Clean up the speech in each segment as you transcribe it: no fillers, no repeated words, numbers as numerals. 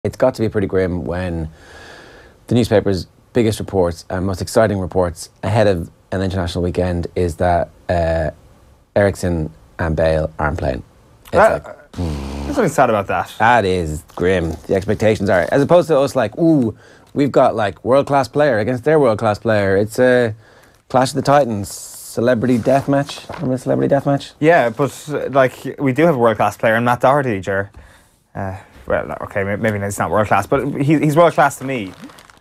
It's got to be pretty grim when the newspaper's biggest reports and most exciting reports ahead of an international weekend is that Eriksen and Bale aren't playing. It's there's something sad about that. That is grim. The expectations are, as opposed to us like, ooh, we've got like world-class player against their world-class player. It's a Clash of the Titans, celebrity death match. Remember the celebrity death match? Yeah, but like we do have a world-class player in Matt Doherty, Ger. Well, okay, maybe he's not world-class, but he's world-class to me.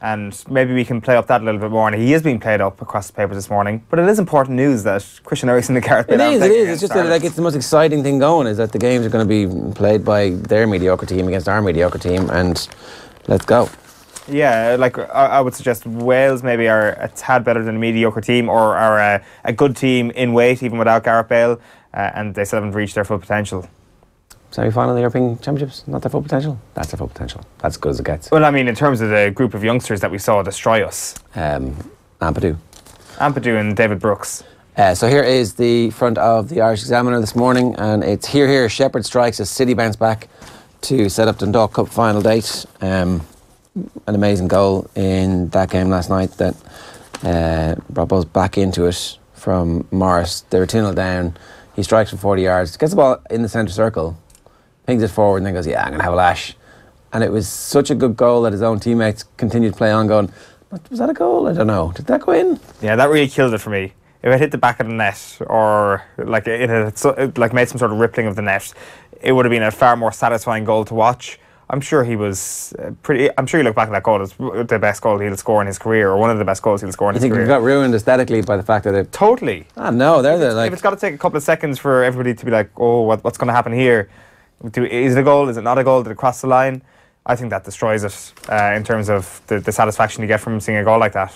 And maybe we can play up that a little bit more. And he is being played up across the papers this morning. But it is important news that Christian Eriksen and Gareth Bale It is. It's just that, like, it's the most exciting thing going, is that the games are going to be played by their mediocre team against our mediocre team, and let's go. Yeah, like I would suggest Wales maybe are a tad better than a mediocre team, or are a good team in weight even without Gareth Bale, and they still haven't reached their full potential. Semi-final of the European Championships, not their full potential? That's their full potential. That's as good as it gets. Well, I mean, in terms of the group of youngsters that we saw destroy us. Ampadu and David Brooks. So here is the front of the Irish Examiner this morning, and it's here, Shepherd strikes as City bounce back to set up Dundalk Cup final date. An amazing goal in that game last night that brought us back into it from Morris. They were 2-0 down. He strikes from 40 yards, gets the ball in the centre circle, pings it forward, and then goes, yeah, I'm going to have a lash. And it was such a good goal that his own teammates continued to play on, going, was that a goal? I don't know. Did that go in? Yeah, that really killed it for me. If it hit the back of the net, or like it had like made some sort of rippling of the net, it would have been a far more satisfying goal to watch. I'm sure he was I'm sure you look back at that goal, it's the best goal he'll score in his career, or one of the best goals he'll score in his career. You think it got ruined aesthetically by the fact that it... Totally. No, if it's got to take a couple of seconds for everybody to be like, oh, what's going to happen here? Is it a goal? Is it not a goal? Did it cross the line? I think that destroys it in terms of the satisfaction you get from seeing a goal like that.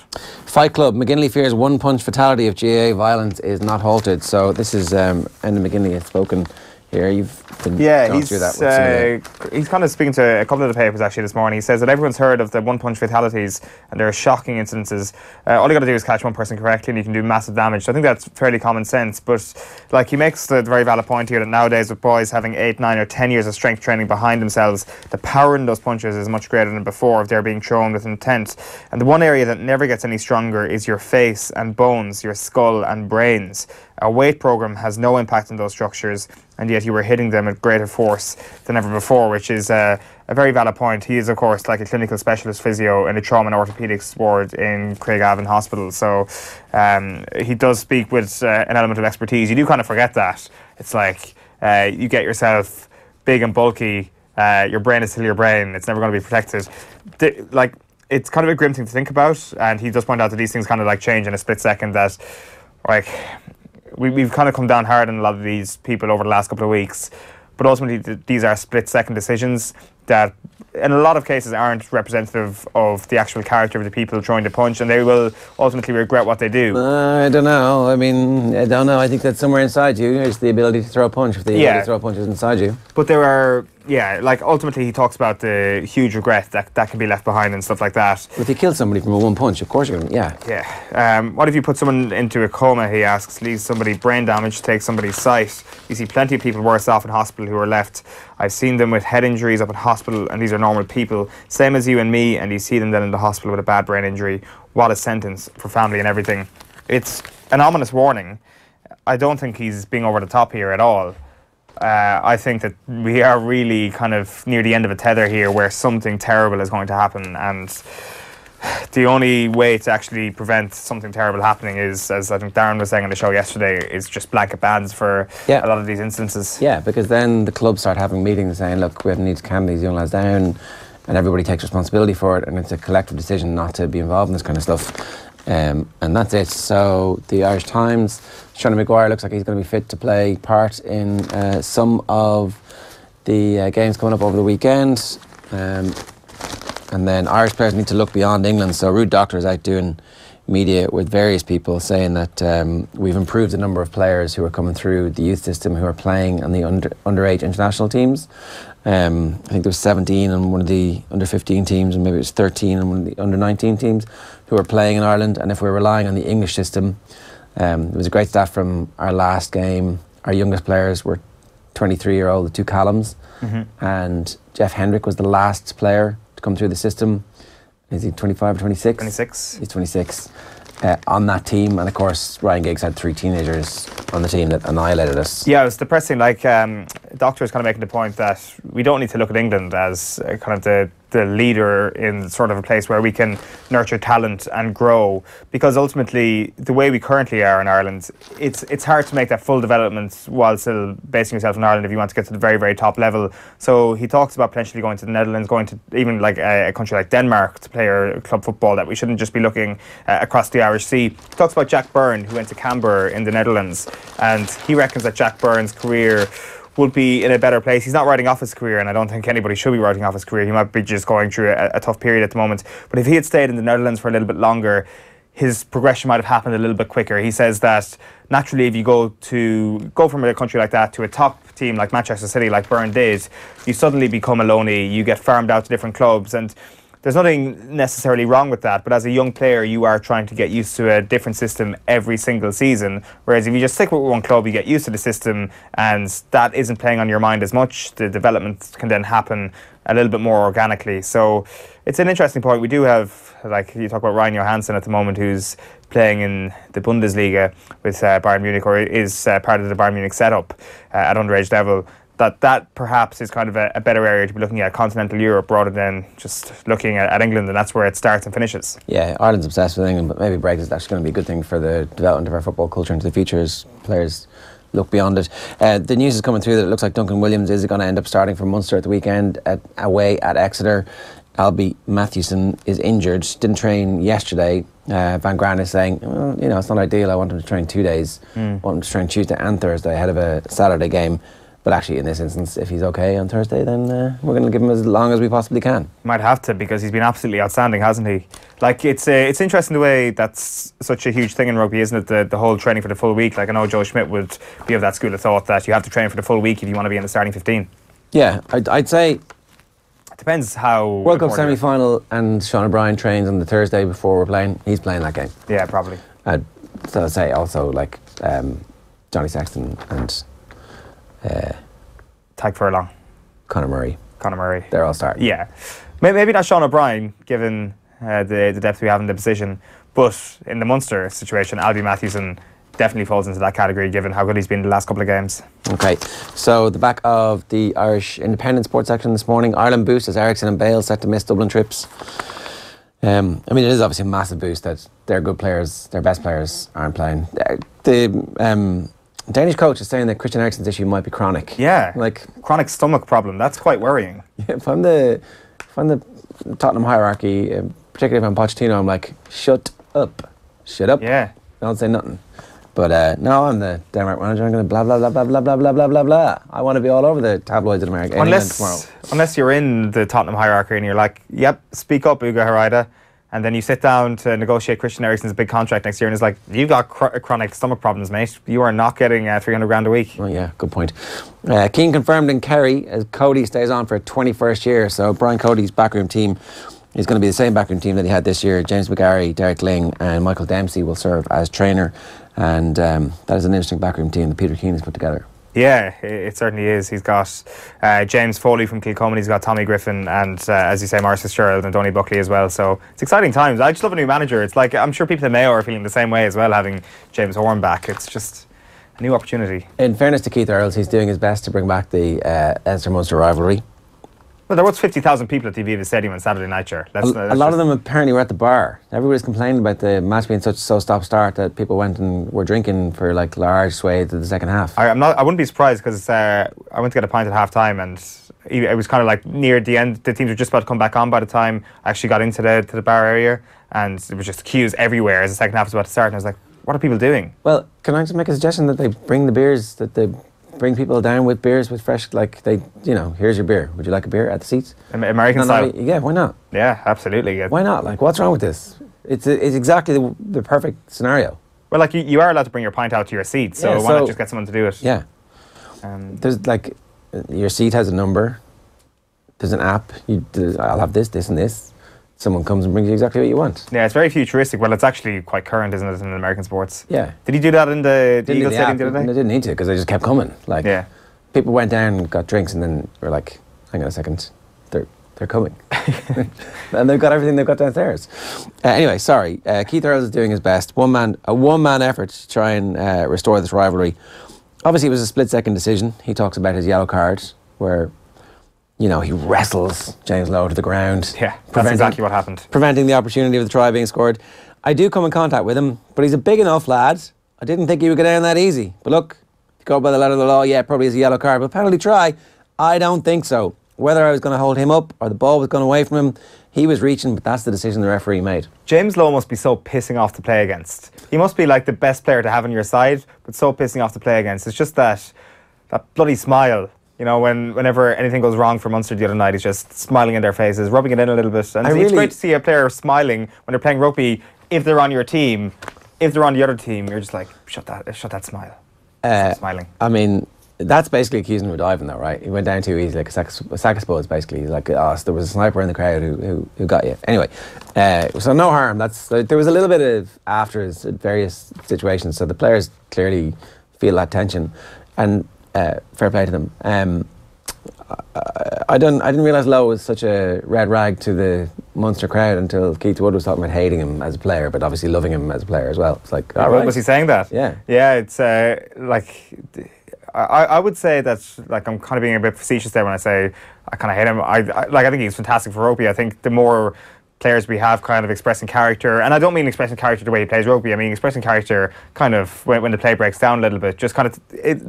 Fight Club. McGinley fears one-punch fatality if GAA violence is not halted. So this is Enda McGinley has spoken here. You've been going through that. He's kind of speaking to a couple of the papers actually this morning. He says that everyone's heard of the one-punch fatalities, and there are shocking incidences. All you got to do is catch one person correctly and you can do massive damage. So I think that's fairly common sense. But like, he makes the very valid point here that nowadays with boys having 8, 9 or 10 years of strength training behind themselves, the power in those punches is much greater than before if they're being thrown with intent. And the one area that never gets any stronger is your face and bones, your skull and brains. A weight program has no impact on those structures, and yet you were hitting them at greater force than ever before, which is a very valid point. He is, of course, like a clinical specialist physio in a trauma and orthopaedics ward in Craigavon Hospital, so he does speak with an element of expertise. You do kind of forget that. It's like you get yourself big and bulky, your brain is still your brain, it's never going to be protected. It's kind of a grim thing to think about, and he does point out that these things kind of like change in a split second, that like... We've kind of come down hard on a lot of these people over the last couple of weeks, but ultimately these are split-second decisions that in a lot of cases aren't representative of the actual character of the people throwing the punch, and they will ultimately regret what they do. I don't know. I don't know. I think that somewhere inside you is the ability to throw a punch, if the ability to throw a punch is inside you. But there are, like ultimately he talks about the huge regret that can be left behind and stuff like that. But if you kill somebody from a one punch, of course you're going to, what if you put someone into a coma, he asks, leaves somebody brain damage, takes somebody's sight? You see plenty of people worse off in hospital who are left. I've seen them with head injuries up in hospital, and these are normal people, same as you and me, and you see them then in the hospital with a bad brain injury. What a sentence for family and everything. It's an ominous warning. I don't think he's being over the top here at all. I think that we are really kind of near the end of a tether here where something terrible is going to happen, and the only way to actually prevent something terrible happening is, as I think Darren was saying on the show yesterday, is just blanket bans for a lot of these instances. Yeah, because then the clubs start having meetings saying, look, we need to calm these young lads down, and everybody takes responsibility for it, and it's a collective decision not to be involved in this kind of stuff. And that's it. So the Irish Times, Sean Maguire looks like he's going to be fit to play part in some of the games coming up over the weekend. And then Irish players need to look beyond England. So Ruud Doctor is out doing media with various people saying that we've improved the number of players who are coming through the youth system who are playing on the underage international teams. I think there was 17 on one of the under-15 teams, and maybe it was 13 on one of the under-19 teams who are playing in Ireland. And if we're relying on the English system, there was a great stat from our last game. Our youngest players were 23-year-old, the two Callums, and Jeff Hendrick was the last player to come through the system. Is he 25 or 26? 26. He's 26. On that team, and of course Ryan Giggs had 3 teenagers on the team that annihilated us. Yeah, it was depressing. Like, Doctor was kind of making the point that we don't need to look at England as kind of the leader in sort of a place where we can nurture talent and grow, because ultimately the way we currently are in Ireland, it's hard to make that full development while still basing yourself in Ireland if you want to get to the very, very top level. So he talks about potentially going to the Netherlands, going to even like a country like Denmark to play our club football, that we shouldn't just be looking across the Irish Sea. He talks about Jack Byrne, who went to Canberra in the Netherlands, and he reckons that Jack Byrne's career would be in a better place. He's not writing off his career, and I don't think anybody should be writing off his career. He might be just going through a tough period at the moment. But if he had stayed in the Netherlands for a little bit longer, his progression might have happened a little bit quicker. He says that naturally, if you go from a country like that to a top team like Manchester City, like Byrne did, you suddenly become a loanee. You get farmed out to different clubs, and there's nothing necessarily wrong with that, but as a young player, you are trying to get used to a different system every single season. Whereas if you just stick with one club, you get used to the system, and that isn't playing on your mind as much. The development can then happen a little bit more organically. So it's an interesting point. We do have, like you talk about Ryan Johansson at the moment, who's playing in the Bundesliga with Bayern Munich, or is part of the Bayern Munich setup at underage level. That perhaps is kind of a better area to be looking at, continental Europe, rather than just looking at England, and that's where it starts and finishes. Yeah, Ireland's obsessed with England, but maybe Brexit is actually going to be a good thing for the development of our football culture into the future as players look beyond it. The news is coming through that it looks like Duncan Williams is going to end up starting for Munster at the weekend away at Exeter. Albie Mathewson is injured, didn't train yesterday. Van Gran is saying, well, it's not ideal. I want him to train 2 days. I want him to train Tuesday and Thursday ahead of a Saturday game. But actually, in this instance, if he's okay on Thursday, then we're going to give him as long as we possibly can. Might have to, because he's been absolutely outstanding, hasn't he? Like, it's interesting the way that's such a huge thing in rugby, isn't it? The whole training for the full week. Like, I know Joe Schmidt would be of that school of thought that you have to train for the full week if you want to be in the starting 15. Yeah, I'd say... It depends how... World Cup semi-final, and Sean O'Brien trains on the Thursday before we're playing. He's playing that game. Yeah, probably. So I'd say also, like, Johnny Sexton and... Tag Furlong, Conor Murray, they're all starting. Yeah, maybe not Sean O'Brien, given the depth we have in the position, but in the Munster situation, Albie Mathewson definitely falls into that category, given how good he's been in the last couple of games. Okay, so the back of the Irish Independent Sports section this morning, Ireland boost as Ericsson and Bale set to miss Dublin trips. I mean, it is obviously a massive boost that their good players, their best players, aren't playing. The Danish coach is saying that Christian Eriksen's issue might be chronic. Yeah, like chronic stomach problem. That's quite worrying. Yeah, if I'm the Tottenham hierarchy, particularly if I'm Pochettino, I'm like, shut up. Yeah, don't say nothing. But no, I'm the Denmark manager. I'm going to blah blah blah blah blah blah blah blah blah blah. I want to be all over the tabloids in America. Unless you're in the Tottenham hierarchy and you're like, yep, speak up, Ugo Harida. And then you sit down to negotiate Christian Eriksen's big contract next year, and it's like, you've got chronic stomach problems, mate. You are not getting 300 grand a week. Oh yeah, good point. Keane confirmed in Kerry as Cody stays on for a 21st year. So Brian Cody's backroom team is going to be the same backroom team that he had this year. James McGarry, Derek Ling and Michael Dempsey will serve as trainer. And that is an interesting backroom team that Peter Keane has put together. Yeah, it certainly is. He's got James Foley from Kilcoman, he's got Tommy Griffin, and as you say, Maurice Fitzgerald and Donny Buckley as well. So it's exciting times. I just love a new manager. It's like, I'm sure people in Mayo are feeling the same way as well, having James Horn back. It's just a new opportunity. In fairness to Keith Earls, he's doing his best to bring back the Ulster-Munster rivalry. Well, there was 50,000 people at the Aviva Stadium on Saturday night, sure. A lot of them apparently were at the bar. Everybody's complaining about the match being so stop-start that people went and were drinking for like large swathes of the second half. I wouldn't be surprised, because I went to get a pint at half-time, and it was kind of like near the end. The teams were just about to come back on by the time I actually got into the bar area, and there was just queues everywhere as the second half was about to start, and I was like, what are people doing? Well, can I just make a suggestion that they bring the beers, that they bring people down with beers with fresh, like they, here's your beer. Would you like a beer at the seats? American style? Yeah, why not? Yeah, absolutely. Yeah. Why not? Like, what's wrong with this? It's exactly the perfect scenario. Well, like, you are allowed to bring your pint out to your seat, so why not just get someone to do it? Yeah. There's like, your seat has a number. There's an app. I'll have this, and this. Someone comes and brings you exactly what you want. Yeah, it's very futuristic. Well, it's actually quite current, isn't it, in American sports? Yeah. Did he do that in the Eagle Stadium the other day? They didn't need to, because they just kept coming. Like, yeah. people went down and got drinks, and then were like, hang on a second, they're coming. And they've got everything they've got downstairs. Anyway, sorry. Keith Earls is doing his best. A one-man effort to try and restore this rivalry. Obviously, it was a split-second decision. He talks about his yellow card, where, you know, he wrestles James Lowe to the ground. Yeah, that's exactly what happened. Preventing the opportunity of the try being scored. I do come in contact with him, but he's a big enough lad. I didn't think he would go down that easy. But look, if you go by the letter of the law, yeah, probably is a yellow card. But penalty try, I don't think so. Whether I was going to hold him up or the ball was going away from him, he was reaching, but that's the decision the referee made. James Lowe must be so pissing off to play against. He must be like the best player to have on your side, but so pissing off to play against. It's just that bloody smile. You know, whenever anything goes wrong for Munster the other night, he's just smiling in their faces, rubbing it in a little bit. And it's great to see a player smiling when they're playing rugby. If they're on your team, if they're on the other team, you're just like, shut that smile. Stop smiling. I mean, that's basically accusing him of diving, though, right? He went down too easy, like a sack of spuds, basically. He's like, oh, so there was a sniper in the crowd who got you. Anyway, so no harm. There was a little bit of afters at various situations, so the players clearly feel that tension, and fair play to them. I didn't realise Lowe was such a red rag to the Munster crowd until Keith Wood was talking about hating him as a player, but obviously loving him as a player as well. It's like, all right. Was he saying that? Yeah. Yeah, it's like, I would say that, like, I'm kind of being a bit facetious there when I say I kind of hate him. I think he's fantastic for rugby. I think the more players we have kind of expressing character, and I don't mean expressing character the way he plays rugby, I mean expressing character kind of when the play breaks down a little bit, just kind of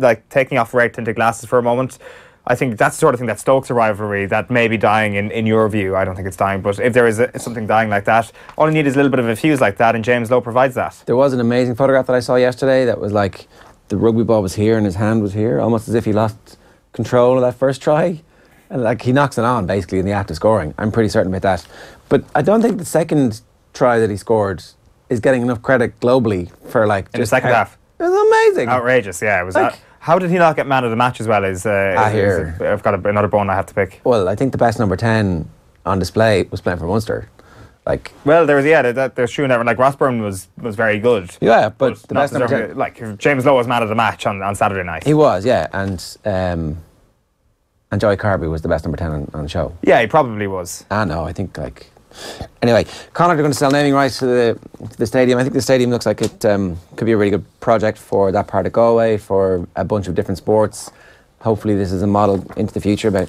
like taking off red tinted glasses for a moment. I think that's the sort of thing that stokes a rivalry that may be dying in your view. I don't think it's dying, but if there is something dying like that, all you need is a little bit of a fuse like that, and James Lowe provides that. There was an amazing photograph that I saw yesterday that was like the rugby ball was here and his hand was here, almost as if he lost control of that first try. And like he knocks it on basically in the act of scoring. I'm pretty certain about that. But I don't think the second try that he scored is getting enough credit globally for like in the second half. It was amazing. Outrageous, yeah. It was. Like, how did he not get man of the match as well? I've got another bone I have to pick. Well, I think the best number 10 on display was playing for Munster. Like, well, there was they're shooting that like Rossburn was very good. Yeah, but the best number 10, like James Lowe was man of the match on Saturday night. He was, yeah, and Joey Carby was the best number 10 on the show. Yeah, he probably was. No, I think like. Anyway, Connacht are going to sell naming rights to the stadium. I think the stadium looks like it could be a really good project for that part of Galway, for a bunch of different sports. Hopefully this is a model into the future about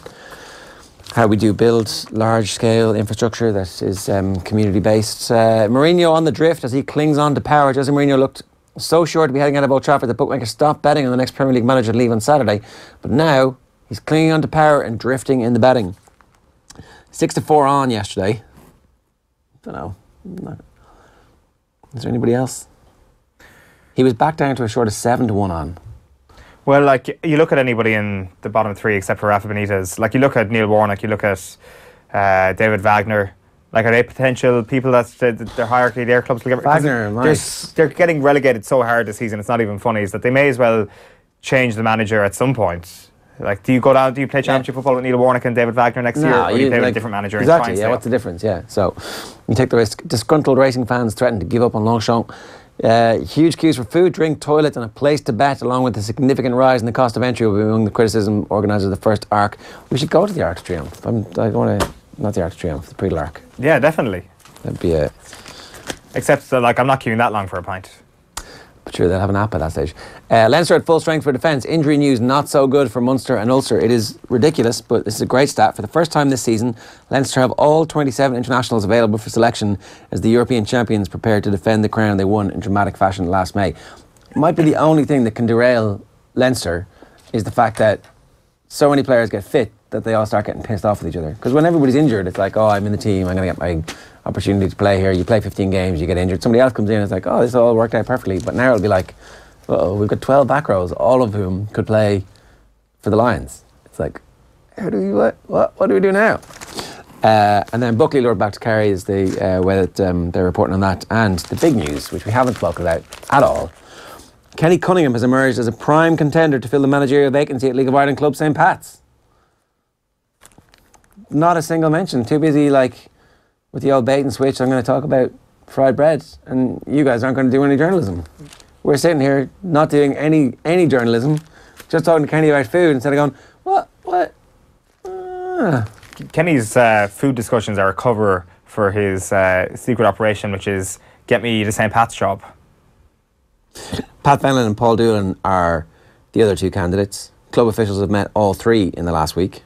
how we do build large-scale infrastructure that is community-based. Mourinho on the drift as he clings on to power. Jose Mourinho looked so sure to be heading out of Old Trafford that bookmakers stopped betting on the next Premier League manager to leave on Saturday. But now he's clinging on to power and drifting in the betting. 6-4 on yesterday. Don't know. Is there anybody else? He was back down to a short of 7-1 on. Well, like, you look at anybody in the bottom three except for Rafa Benitez. Like, you look at Neil Warnock, you look at David Wagner. Like, are they potential people that their hierarchy, their clubs will get? Wagner, they're getting relegated so hard this season, it's not even funny, is that they may as well change the manager at some point. Like, do you play championship football with Neil Warnock and David Wagner next year? Or do you play with a different manager? Exactly, and try and what's the difference? Yeah, so you take the risk. Disgruntled racing fans threaten to give up on Longchamp. Huge queues for food, drink, toilet and a place to bet, along with the significant rise in the cost of entry will be among the criticism organisers of the first Arc. We should go to the Arc of Triumph. I want to, not the Arc of Triumph, the Pre Arc. Yeah, definitely. That'd be a... Except, like, I'm not queuing that long for a pint. But sure, they'll have an app at that stage. Leinster at full strength for defence. Injury news not so good for Munster and Ulster. It is ridiculous, but this is a great stat. For the first time this season, Leinster have all 27 internationals available for selection as the European champions prepare to defend the crown they won in dramatic fashion last May. Might be the only thing that can derail Leinster is the fact that so many players get fit that they all start getting pissed off with each other. Because when everybody's injured, it's like, oh, I'm in the team, I'm going to get my opportunity to play here. You play 15 games, you get injured. Somebody else comes in and it's like, oh, this all worked out perfectly. But now it'll be like, uh-oh, we've got 12 back rows, all of whom could play for the Lions. It's like, how do we, what do we do now? And then Buckley lured back to Kerry is the way that they're reporting on that. And the big news, which we haven't spoken about at all, Kenny Cunningham has emerged as a prime contender to fill the managerial vacancy at League of Ireland club St. Pat's. Not a single mention. Too busy, like, with the old bait and switch. I'm going to talk about fried bread, and you guys aren't going to do any journalism. We're sitting here not doing any journalism, just talking to Kenny about food instead of going, what? Kenny's food discussions are a cover for his secret operation, which is get me the St. Pat's job. Pat Fenlon and Paul Doolan are the other two candidates. Club officials have met all three in the last week.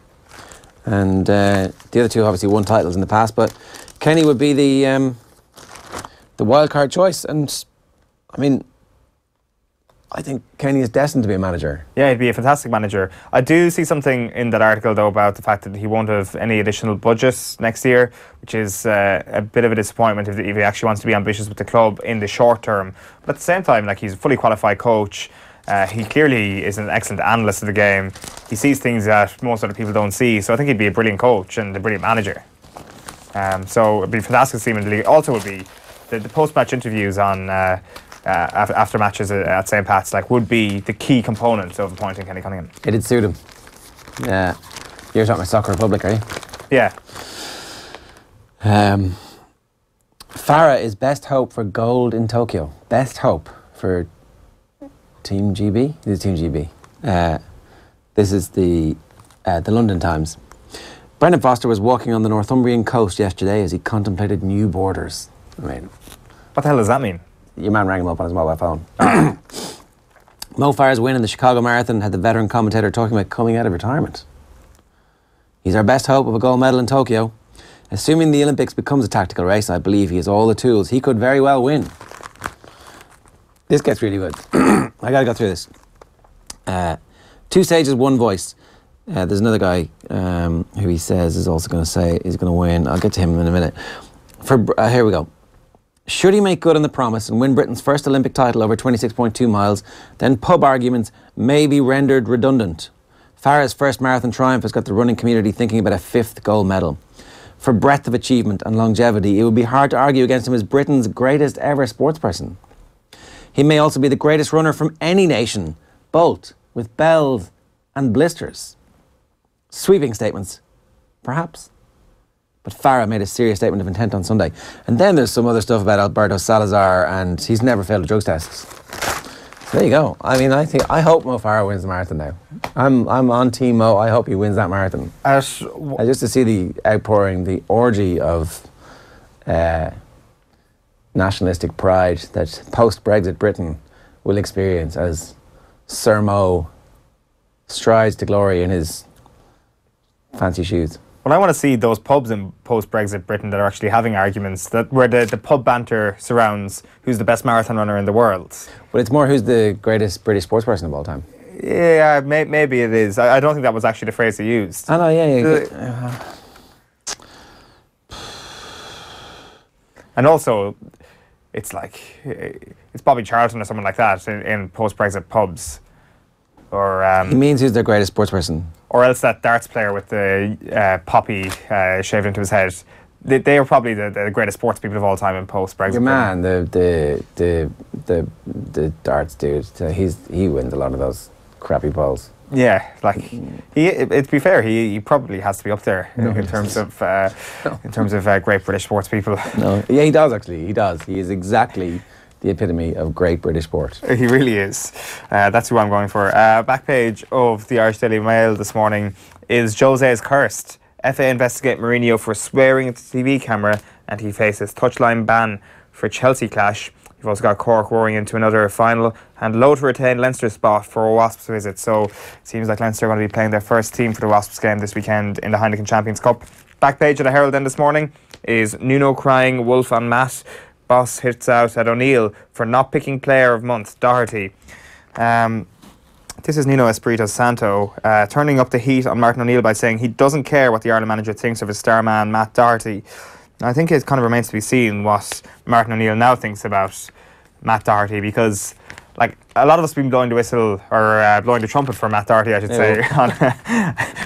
And the other two obviously won titles in the past, but Kenny would be the wild card choice. And I mean, I think Kenny is destined to be a manager. Yeah, he'd be a fantastic manager. I do see something in that article, though, about the fact that he won't have any additional budgets next year, which is a bit of a disappointment if he actually wants to be ambitious with the club in the short term. But at the same time, like, he's a fully qualified coach. He clearly is an excellent analyst of the game. He sees things that most other people don't see. So I think he'd be a brilliant coach and a brilliant manager. So it'd be fantastic to see him in the league. Also would be the post-match interviews on after matches at St. Pat's would be the key component of appointing Kenny Cunningham. It'd suit him. Yeah. You're talking about Soccer Republic, are you? Yeah. Farah is best hope for gold in Tokyo. Best hope for Team GB? It is Team GB. This is the London Times. Brendan Foster was walking on the Northumbrian coast yesterday as he contemplated new borders. I mean, what the hell does that mean? Your man rang him up on his mobile phone. Mo Farah's win in the Chicago Marathon had the veteran commentator talking about coming out of retirement. He's our best hope of a gold medal in Tokyo. Assuming the Olympics becomes a tactical race, I believe he has all the tools. He could very well win. This gets really good. I gotta go through this. 2 stages, 1 voice. There's another guy who he says is also going to say he's going to win. I'll get to him in a minute. Here we go. Should he make good on the promise and win Britain's first Olympic title over 26.2 miles, then pub arguments may be rendered redundant. Farah's first marathon triumph has got the running community thinking about a 5th gold medal. For breadth of achievement and longevity, it would be hard to argue against him as Britain's greatest ever sportsperson. He may also be the greatest runner from any nation, both with bells and blisters. Sweeping statements, perhaps. But Farah made a serious statement of intent on Sunday. And then there's some other stuff about Alberto Salazar, and he's never failed a drugs test. So there you go. I mean, I hope Mo Farah wins the marathon now. I'm on Team Mo. I hope he wins that marathon. Just to see the outpouring, the orgy of nationalistic pride that post-Brexit Britain will experience as Sir Mo strides to glory in his fancy shoes. Well, I want to see those pubs in post-Brexit Britain that are actually having arguments, where the pub banter surrounds who's the best marathon runner in the world. But it's more who's the greatest British sportsperson of all time. Yeah, maybe it is. I don't think that was actually the phrase he used. I know, yeah. And also, it's Bobby Charlton or someone like that in post-Brexit pubs. Or he means who's their greatest sportsperson. Or else that darts player with the poppy shaved into his head. They are probably the greatest sports people of all time in post-Brexit. Your man, the darts dude, he wins a lot of those crappy balls. Yeah, to be fair, he probably has to be up there in terms of great British sports people. No, yeah, he does actually. He does. He is exactly the epitome of great British sport. He really is. That's who I'm going for. Back page of the Irish Daily Mail this morning is Jose is cursed. FA investigate Mourinho for swearing at the TV camera and he faces touchline ban for Chelsea clash. You've also got Cork roaring into another final and low to retain Leinster's spot for a Wasps visit. So it seems like Leinster are going to be playing their first team for the Wasps game this weekend in the Heineken Champions Cup. Back page of the Herald then this morning is Nuno crying wolf on Matt. Boss hits out at O'Neill for not picking player of month, Doherty. This is Nuno Espirito Santo turning up the heat on Martin O'Neill by saying he doesn't care what the Ireland manager thinks of his star man, Matt Doherty. I think it kind of remains to be seen what Martin O'Neill now thinks about Matt Doherty, because a lot of us have been blowing the whistle or blowing the trumpet for Matt Doherty, I should say,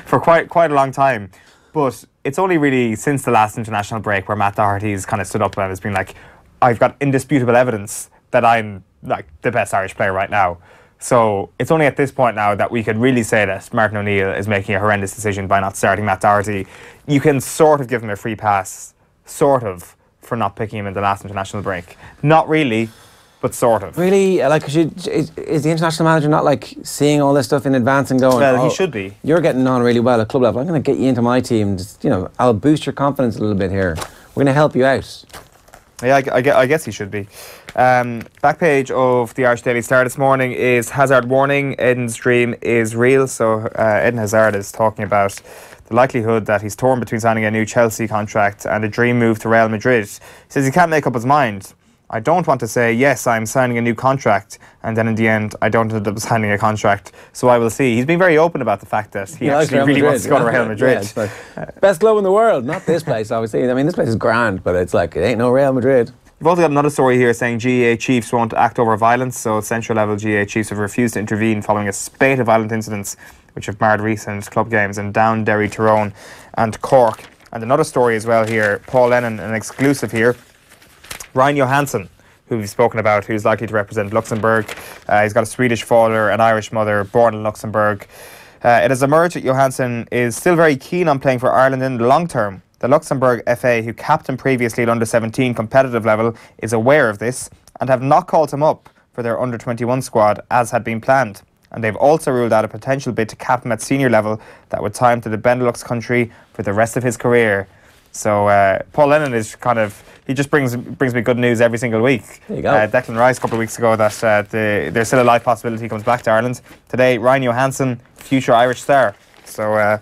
for quite a long time. But it's only really since the last international break where Matt Doherty's kind of stood up and has been like, I've got indisputable evidence that I'm the best Irish player right now. So it's only at this point now that we could really say that Martin O'Neill is making a horrendous decision by not starting Matt Doherty. You can sort of give him a free pass, for not picking him in the last international break. Not really, but sort of. Really? Like, is the international manager not like seeing all this stuff in advance and going, Well, he should be. You're getting on really well at club level. I'm going to get you into my team. Just, I'll boost your confidence a little bit here. We're going to help you out. Yeah, I guess he should be. Back page of the Irish Daily Star this morning is Hazard warning, Eden's dream is real. So Eden Hazard is talking about the likelihood that he's torn between signing a new Chelsea contract and a dream move to Real Madrid. He says he can't make up his mind. I don't want to say, yes, I'm signing a new contract, and then in the end, I don't end up signing a contract. So I will see. He's been very open about the fact that he actually really wants to go to Real Madrid. It's like, best club in the world, not this place, obviously. I mean, this place is grand, but it's like, it ain't no Real Madrid. We've also got another story here saying GAA chiefs won't act over violence. So central level GAA chiefs have refused to intervene following a spate of violent incidents which have marred recent club games in Down, Derry, Tyrone and Cork. And another story as well here, Paul Lennon, an exclusive here. Ryan Johansson, who we've spoken about, who's likely to represent Luxembourg. He's got a Swedish father, an Irish mother, born in Luxembourg. It has emerged that Johansson is still very keen on playing for Ireland in the long term. The Luxembourg FA, who captained previously at under-17 competitive level, is aware of this and have not called him up for their under-21 squad as had been planned. And they've also ruled out a potential bid to cap him at senior level that would tie him to the Benelux country for the rest of his career. So Paul Lennon is he just brings me good news every single week. There you go. Declan Rice a couple of weeks ago that there's still a live possibility he comes back to Ireland. Today, Ryan Johansson, future Irish star. So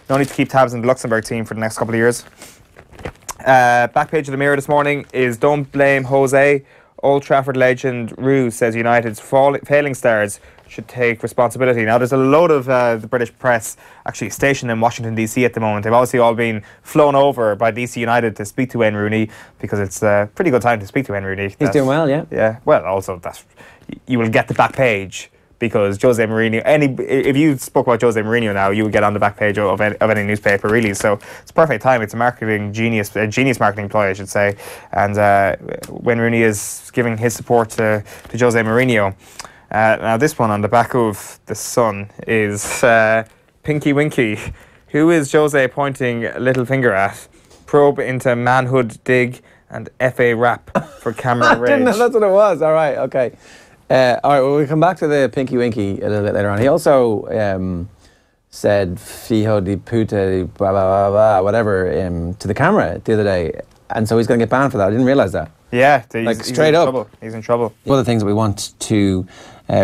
no need to keep tabs on the Luxembourg team for the next couple of years. Back page of the Mirror this morning is Don't Blame Jose. Old Trafford legend Roux says United's failing stars should take responsibility. Now, there's a load of the British press actually stationed in Washington, D.C. at the moment. They've obviously all been flown over by D.C. United to speak to Wayne Rooney because it's a pretty good time to speak to Wayne Rooney. He's doing well, yeah. Yeah, well, also, you will get the back page because Jose Mourinho, if you spoke about Jose Mourinho now, you would get on the back page of any newspaper, really. So it's perfect time. It's a genius marketing ploy, I should say. And Wayne Rooney is giving his support to Jose Mourinho. Now this one on the back of the Sun is Pinky Winky. Who is Jose pointing a little finger at? Probe into manhood dig and FA rap for camera rage. Didn't know that's what it was. All right, okay. All right, well, we'll come back to the Pinky Winky a little bit later on. He also said fijo di puta, blah, blah, blah, blah, whatever, to the camera the other day. And so he's going to get banned for that. I didn't realise that. Yeah, straight up. Trouble. He's in trouble. One of the things that we want to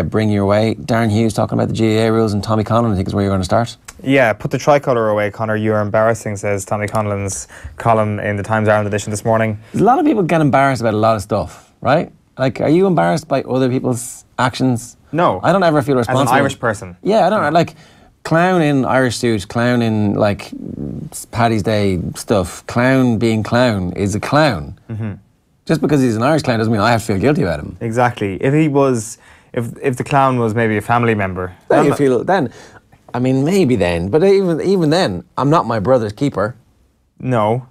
bring your way, Darren Hughes talking about the GAA rules, and Tommy Conlon, I think, is where you're going to start. Yeah, put the tricolour away, Connor. You're embarrassing, says Tommy Conlon's column in the Times Ireland edition this morning. A lot of people get embarrassed about a lot of stuff, right? Like, are you embarrassed by other people's actions? No. I don't ever feel responsible. As an Irish person? Yeah, I don't. Like, clown in Irish suit, clown in, like, Paddy's Day stuff, clown being clown is a clown. Mm-hmm. Just because he's an Irish clown doesn't mean I have to feel guilty about him. Exactly. If he was, if the clown was maybe a family member, then you feel, then, I mean, maybe then, but even then, I'm not my brother's keeper. No.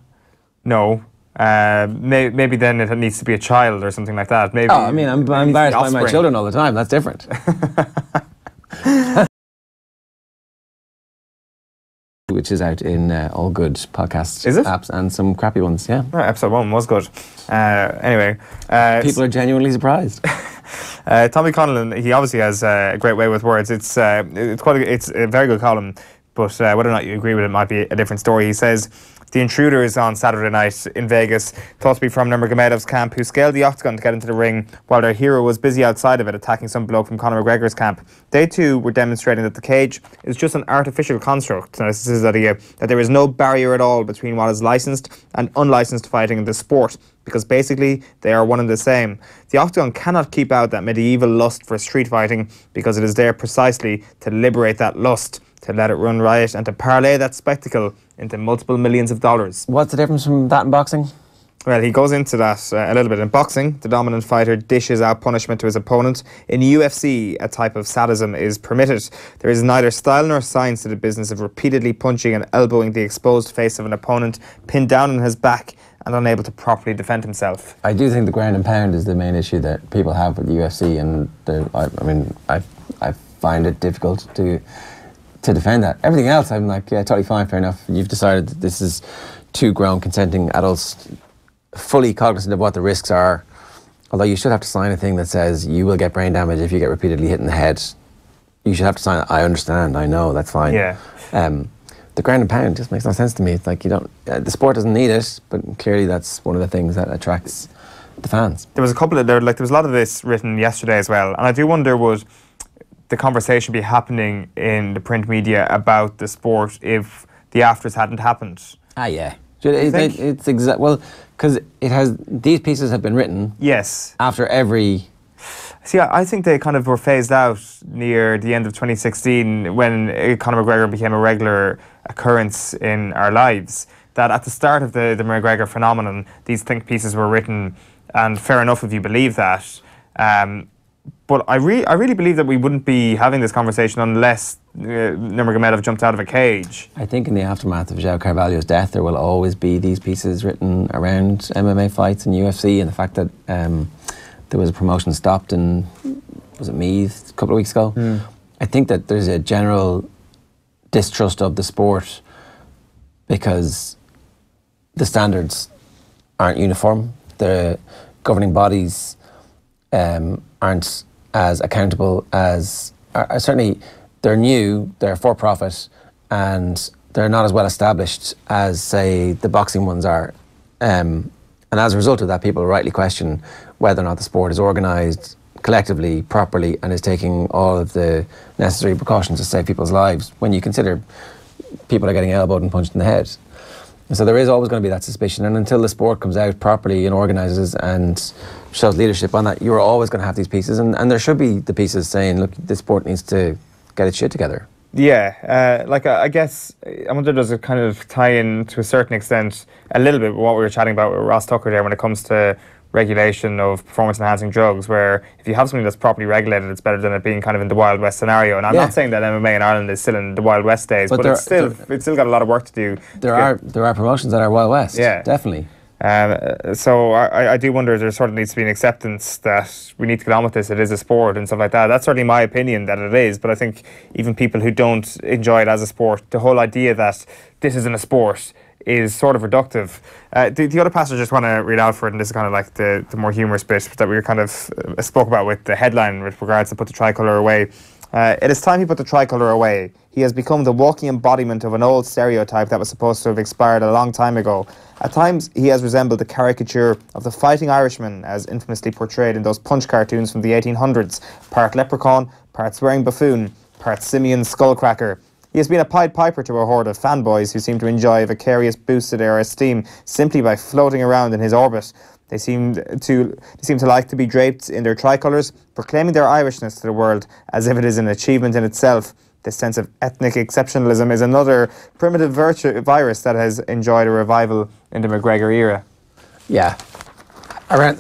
Maybe then it needs to be a child or something like that. Maybe. Oh, I mean, I'm embarrassed by my children all the time. That's different. Which is out in all good podcast apps and some crappy ones, yeah. Oh, episode 1 was good. Anyway. People are genuinely surprised. Tommy Conlon, he obviously has a great way with words. It's a very good column, but whether or not you agree with it might be a different story. He says, the intruder is on Saturday night in Vegas, thought to be from Nurmagomedov's camp, who scaled the octagon to get into the ring while their hero was busy outside of it attacking some bloke from Conor McGregor's camp. They too were demonstrating that the cage is just an artificial construct. Now, this is the idea that there is no barrier at all between what is licensed and unlicensed fighting in the sport, because basically they are one and the same. The octagon cannot keep out that medieval lust for street fighting because it is there precisely to liberate that lust, to let it run riot and to parlay that spectacle into multiple millions of dollars. What's the difference from that in boxing? Well, he goes into that a little bit. In boxing, the dominant fighter dishes out punishment to his opponent. In UFC, a type of sadism is permitted. There is neither style nor science to the business of repeatedly punching and elbowing the exposed face of an opponent, pinned down on his back and unable to properly defend himself. I do think the ground and pound is the main issue that people have with the UFC, and I find it difficult to defend that. Everything else, I'm like, yeah, totally fine, fair enough. You've decided that this is two grown, consenting adults, fully cognizant of what the risks are, although you should have to sign a thing that says you will get brain damage if you get repeatedly hit in the head. You should have to sign it. I understand. I know. That's fine. Yeah. The ground and pound just makes no sense to me. It's like you don't. The sport doesn't need it, but clearly that's one of the things that attracts the fans. There was a couple of there was a lot of this written yesterday as well, and I do wonder, would the conversation be happening in the print media about the sport if the afters hadn't happened? Yeah. It's exact. Well, because it has, these pieces have been written. Yes. After every. See, I think they kind of were phased out near the end of 2016 when Conor McGregor became a regular occurrence in our lives. That at the start of the McGregor phenomenon, these think pieces were written, and fair enough if you believe that. But I really believe that we wouldn't be having this conversation unless Nurmagomedov jumped out of a cage. I think in the aftermath of João Carvalho's death, there will always be these pieces written around MMA fights and UFC, and the fact that there was a promotion stopped in, was it Meath, a couple of weeks ago? I think that there's a general distrust of the sport because the standards aren't uniform. The governing bodies aren't as accountable as, certainly they're new, they're for profit, and they're not as well established as, say, the boxing ones are. And as a result of that, people rightly question whether or not the sport is organised collectively, properly, and is taking all of the necessary precautions to save people's lives when you consider people are getting elbowed and punched in the head. And so there is always going to be that suspicion, and until the sport comes out properly and organises and shows leadership on that, you're always going to have these pieces, and there should be the pieces saying, look, this sport needs to get its shit together. Yeah, I guess, I wonder, does it kind of tie in to a certain extent a little bit with what we were chatting about with Ross Tucker there when it comes to regulation of performance-enhancing drugs, where if you have something that's properly regulated, it's better than it being kind of in the Wild West scenario. And I'm not saying that MMA in Ireland is still in the Wild West days, but it's still got a lot of work to do. There are promotions that are Wild West, definitely. So I do wonder, there sort of needs to be an acceptance that we need to get on with this. It is a sport and stuff like that. That's certainly my opinion that it is, but I think even people who don't enjoy it as a sport, the whole idea that this isn't a sport is sort of reductive. The other passage I just want to read out for it, and this is kind of like the more humorous bit that we were kind of spoke about with the headline with regards to put the tricolour away. It is time he put the tricolour away. He has become the walking embodiment of an old stereotype that was supposed to have expired a long time ago. At times, he has resembled the caricature of the fighting Irishman as infamously portrayed in those Punch cartoons from the 1800s. Part leprechaun, part swearing buffoon, part simian skullcracker. He has been a Pied Piper to a horde of fanboys who seem to enjoy a vicarious boost to their esteem simply by floating around in his orbit. They seem to like to be draped in their tricolours, proclaiming their Irishness to the world as if it is an achievement in itself. This sense of ethnic exceptionalism is another primitive virus that has enjoyed a revival in the McGregor era. Yeah, around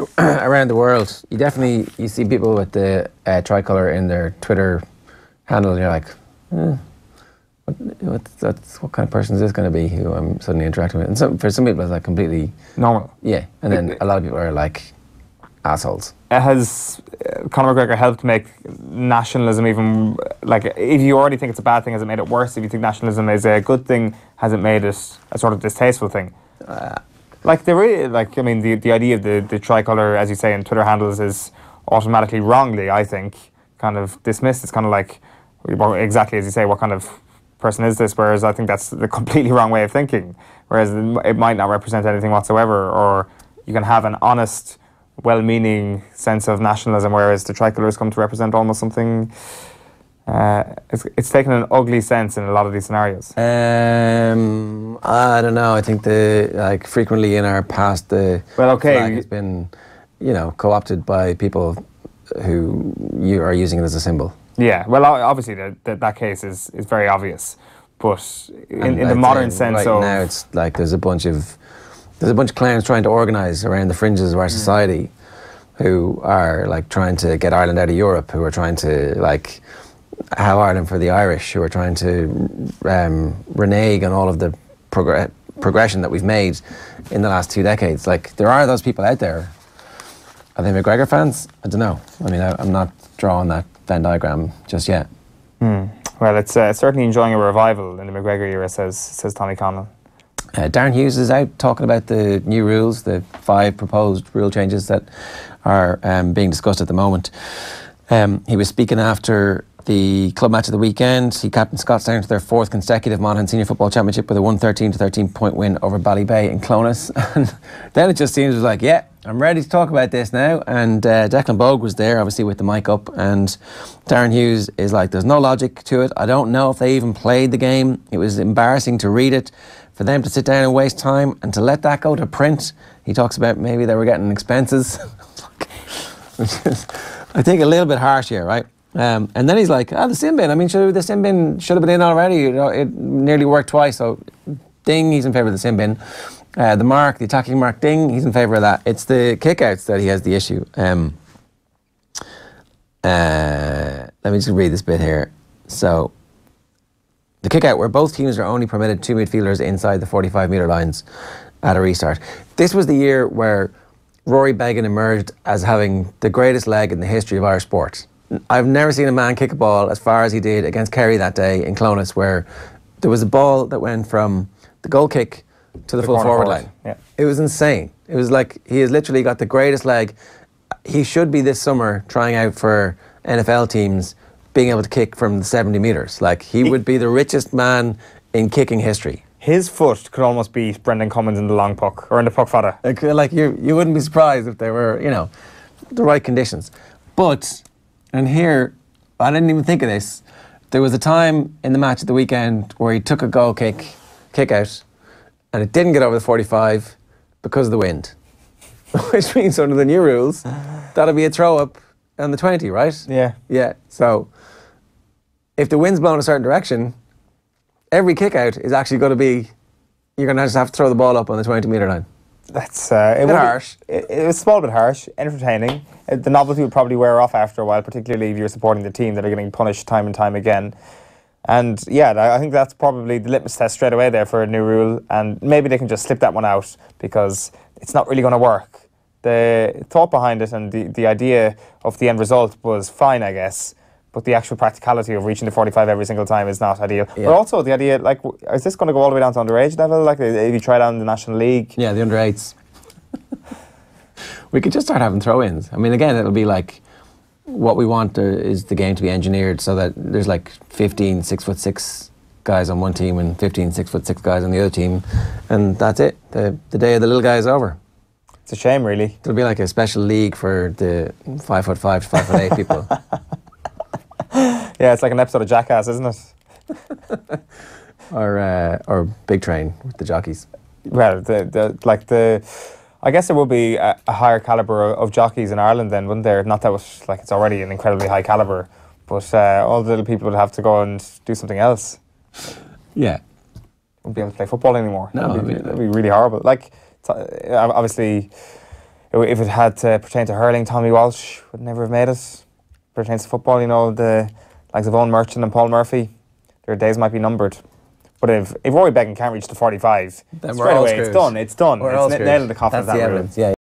the world, you see people with the tricolour in their Twitter handle, and you're like, what kind of person is this going to be who I'm suddenly interacting with? And for some people, it's like completely normal. Yeah, and then a lot of people are like assholes. Has Conor McGregor helped make nationalism even, like, if you already think it's a bad thing, has it made it worse? If you think nationalism is a good thing, has it made it a sort of distasteful thing? The idea of the tricolour, as you say, in Twitter handles is automatically wrongly, I think, kind of dismissed. It's kind of like, exactly as you say, what kind of person is this? Whereas I think that's the completely wrong way of thinking. Whereas it might not represent anything whatsoever, or you can have an honest, well-meaning sense of nationalism, whereas the tricolour has come to represent almost something. It's taken an ugly sense in a lot of these scenarios. I don't know. I think frequently in our past the flag has been, co-opted by people who are using it as a symbol. Yeah, well, obviously that case is very obvious, but in the modern sense, right now it's like there's a bunch of clowns trying to organise around the fringes of our society, who are like trying to get Ireland out of Europe, who are trying to like have Ireland for the Irish, who are trying to renege on all of the progression that we've made in the last 2 decades. Like, there are those people out there. Are they McGregor fans? I don't know. I mean, I'm not drawing that Venn diagram just yet. Well, it's certainly enjoying a revival in the McGregor era, says Tommy Conlon. Darren Hughes is out talking about the new rules, the 5 proposed rule changes that are being discussed at the moment. He was speaking after the club match of the weekend. He captained Scottstown to their 4th consecutive Monaghan Senior Football Championship with a 113-13 point win over Ballybay in Clonus. And then it just seems like, yeah, I'm ready to talk about this now. And Declan Bogue was there, obviously, with the mic up. And Darren Hughes is like, there's no logic to it. I don't know if they even played the game. It was embarrassing to read it, for them to sit down and waste time, and to let that go to print. He talks about maybe they were getting expenses. Which is, I think, a little bit harsh here, right? And then he's like, the sin bin. I mean, the sin bin should have been in already. You know, it nearly worked twice. So, ding, he's in favour of the sin bin. The attacking mark, ding, he's in favour of that. It's the kickouts that he has the issue. Let me just read this bit here. So, the kick-out, where both teams are only permitted 2 midfielders inside the 45-metre lines at a restart. This was the year where Rory Beggan emerged as having the greatest leg in the history of Irish sport. I've never seen a man kick a ball as far as he did against Kerry that day in Clonus, where there was a ball that went from the goal kick to the full forward line. Yeah. It was insane. It was like he has literally got the greatest leg. He should be this summer trying out for NFL teams, being able to kick from the 70 metres. Like, he would be the richest man in kicking history. His foot could almost beat Brendan Cummins in the long puck, or in the puck fada. Like you wouldn't be surprised if they were, you know, the right conditions. But, and here, I didn't even think of this, there was a time in the match at the weekend where he took a goal kick out, and it didn't get over the 45 because of the wind. Which means, under the new rules, that'll be a throw up on the 20, right? Yeah. Yeah, so if the wind's blowing a certain direction, every kick out is actually going to be, you're going to just have to throw the ball up on the 20-metre line. That's it harsh. It was a small bit harsh, entertaining. The novelty would probably wear off after a while, particularly if you're supporting the team that are getting punished time and time again. And yeah, I think that's probably the litmus test straight away there for a new rule. And maybe they can just slip that one out because it's not really going to work. The thought behind it and the idea of the end result was fine, I guess. But the actual practicality of reaching the 45 every single time is not ideal. Yeah. But also the idea, like, is this going to go all the way down to underage level? Like, if you try down the National League? Yeah, the under-8s. We could just start having throw-ins. I mean, again, it'll be like, what we want is the game to be engineered so that there's like 15 6'6" guys on one team and 15 6'6" guys on the other team. And that's it. The day of the little guy is over. It's a shame, really. It'll be like a special league for the 5'5" to 5'8" people. Yeah, it's like an episode of Jackass, isn't it? or Big Train with the jockeys. Well, I guess there would be a higher calibre of jockeys in Ireland then, wouldn't there? Not that it's already an incredibly high calibre, but all the little people would have to go and do something else. Yeah. Wouldn't be able to play football anymore. No, that'd be really horrible. Like, obviously, if it had to pertain to hurling, Tommy Walsh would never have made it. Pertains to football, you know, the likes of Owen Merchant and Paul Murphy, their days might be numbered. But if Rory Beggan can't reach the 45, then straight away it's done. It's done. It's nailed in the coffin of that rule. Yeah.